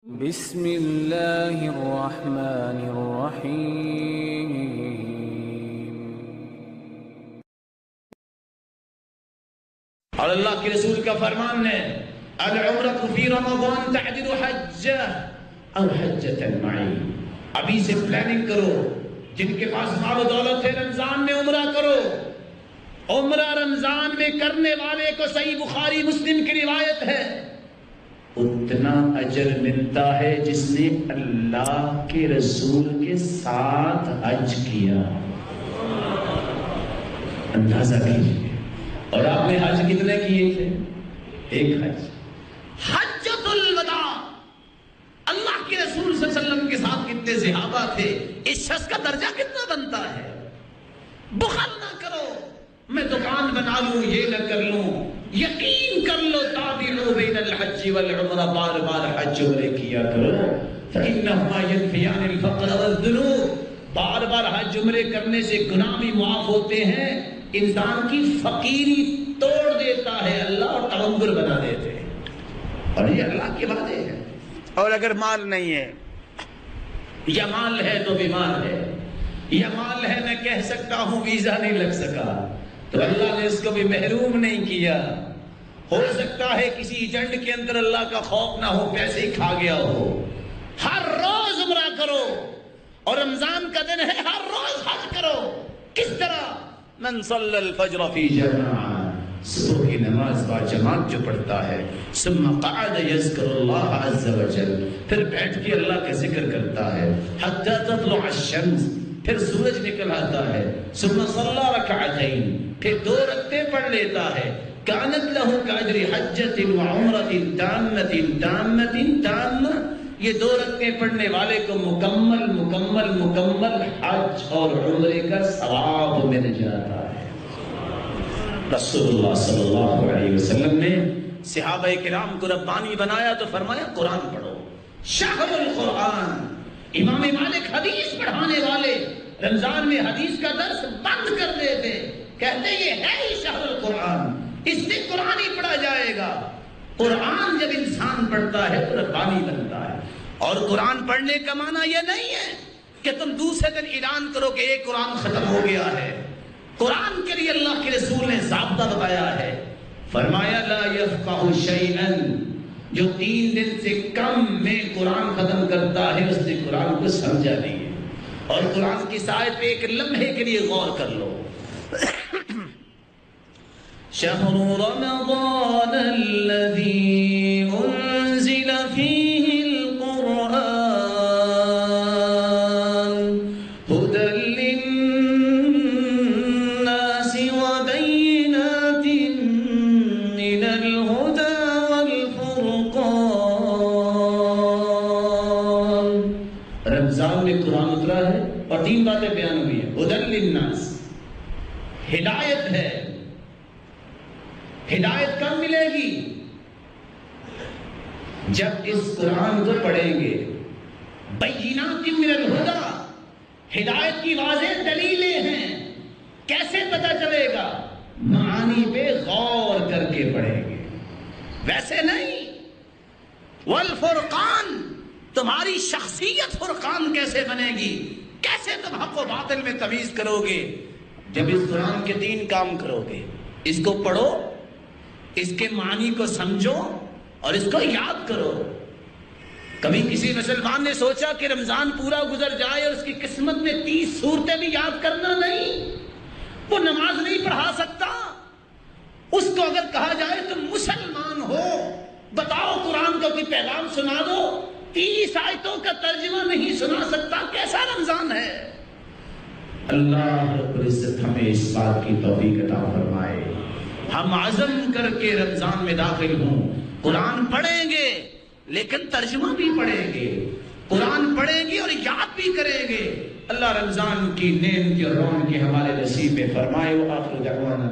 بسم اللہ الرحمن الرحیم۔ اور اللہ کے رسول کا فرمان ہے العمرۃ فی رمضان تعدل حجہ اور حجۃ معی۔ ابھی سے پلاننگ کرو، جن کے پاس مال و دولت ہے رمضان میں عمرہ کرو۔ عمرہ رمضان میں کرنے والے کو صحیح بخاری مسلم کی روایت ہے اتنا اجر ملتا ہے جس نے اللہ کے رسول کے ساتھ حج کیا۔ اندازہ کیجیے، اور آپ نے حج کتنے کیے تھے؟ ایک حج، حجۃ الوداع۔ اللہ کے رسول صلی اللہ علیہ وسلم کے ساتھ کتنے صحابہ تھے، اس شخص کا درجہ کتنا بنتا ہے۔ بخل نہ کرو، میں دکان بنا لوں یہ نہ کر لوں، یقین کر لو تابعوا بین الحج والعمرہ، بار بار حج عمرے کیا کرو فإنهما ينفيان الفقر والذنوب۔ بار بار حج عمرے کرنے سے گناہ بھی معاف ہوتے ہیں، انسان کی فقیری توڑ دیتا ہے اللہ اور تغنگر بنا دیتے ہیں، اور یہ اللہ کے وعدے ہیں۔ اور اگر مال نہیں ہے یا مال ہے تو بیمار ہے، یا مال ہے میں کہہ سکتا ہوں ویزا نہیں لگ سکا، تو اللہ نے اس کو بھی محروم نہیں کیا۔ ہو سکتا ہے کسی ایجنٹ کے اندر اللہ کا خوف نہ ہو، پیسے ہی کھا گیا ہو۔ ہر روز عمرہ کرو، اور رمضان کا دن ہے ہر روز حج کرو۔ کس طرح؟ من صلی الفجر فی جماعہ، صبح کی نماز با جماعت جو پڑھتا ہے، ثم قعد یذکر اللہ عز وجل، پھر بیٹھ کے اللہ کا ذکر کرتا ہے، حتی تطلع الشمس، پھر سورج نکل آتا ہے، ثم صلی رکعتین، پھر 2 رکعتیں پڑھ لیتا ہے، کانت لہ کاجر حجۃ وعمرۃ تامۃ تامۃ تامہ، یہ 2 رکعتیں پڑھنے والے کو مکمل مکمل مکمل حج اور عمرے کا ثواب مل جاتا ہے۔ رسول اللہ صلی اللہ علیہ وسلم نے صحابہ کرام کو ربانی بنایا تو فرمایا قرآن پڑھو، شہر القرآن۔ امام مالک حدیث پڑھانے والے رمضان میں حدیث کا درس بند کر دیتے، کہتے یہ ہے ہی شہر القرآن، اس سے قرآن ہی پڑھا جائے گا۔ قرآن جب انسان پڑھتا ہے تو ربانی بنتا ہے۔ اور قرآن پڑھنے کا معنی یہ نہیں ہے کہ تم دوسرے دن اعلان کرو کہ ایک قرآن ختم ہو گیا ہے۔ قرآن کے لیے اللہ کے رسول نے ضابطہ بتایا ہے، فرمایا لا یفقہ شیئا، جو 3 دن سے کم میں قرآن ختم کرتا ہے اس نے قرآن کو سمجھا نہیں ہے۔ اور قرآن کی آیت پہ ایک لمحے کے لیے غور کر لو، شہر رمضان الذی انزل فیہ القرآن ھدی للناس وبینات من الہدی رمضان میں قرآن اترا ہے اور 3 باتیں بیان ہوئی ہیں۔ ھدی للناس، ہدایت ہے۔ ہدایت کب ملے گی؟ جب اس قرآن کو پڑھیں گے۔ بینات من الہدی، ہدایت کی واضح دلیلیں ہیں۔ کیسے پتہ چلے گا؟ معانی پہ غور کر کے پڑھیں گے، ویسے نہیں۔ والفرقان، تمہاری شخصیت فرقان کیسے بنے گی؟ کیسے تم حق و باطل میں تمیز کرو گے؟ جب اس قرآن کے 3 کام کرو گے، اس کو پڑھو، اس کے معنی کو سمجھو اور اس کو یاد کرو۔ کبھی کسی مسلمان نے سوچا کہ رمضان پورا گزر جائے اور اس کی قسمت میں 30 سورتیں بھی یاد کرنا نہیں؟ وہ نماز نہیں پڑھا سکتا، اس کو اگر کہا جائے تم مسلمان ہو، بتاؤ قرآن کو کوئی پیغام سنا دو، 30 آیتوں کا ترجمہ نہیں سنا سکتا، کیسا رمضان ہے؟ اللہ رب العزت ہمیں اس بات کی توفیق عطا فرمائے، ہم عزم کر کے رمضان میں داخل ہوں۔ قرآن پڑھیں گے لیکن ترجمہ بھی پڑھیں گے، قرآن پڑھیں گے اور یاد بھی کریں گے۔ اللہ رمضان کی نعمت اور رونق ہمارے نصیب میں فرمائے۔ وآخر دعوانا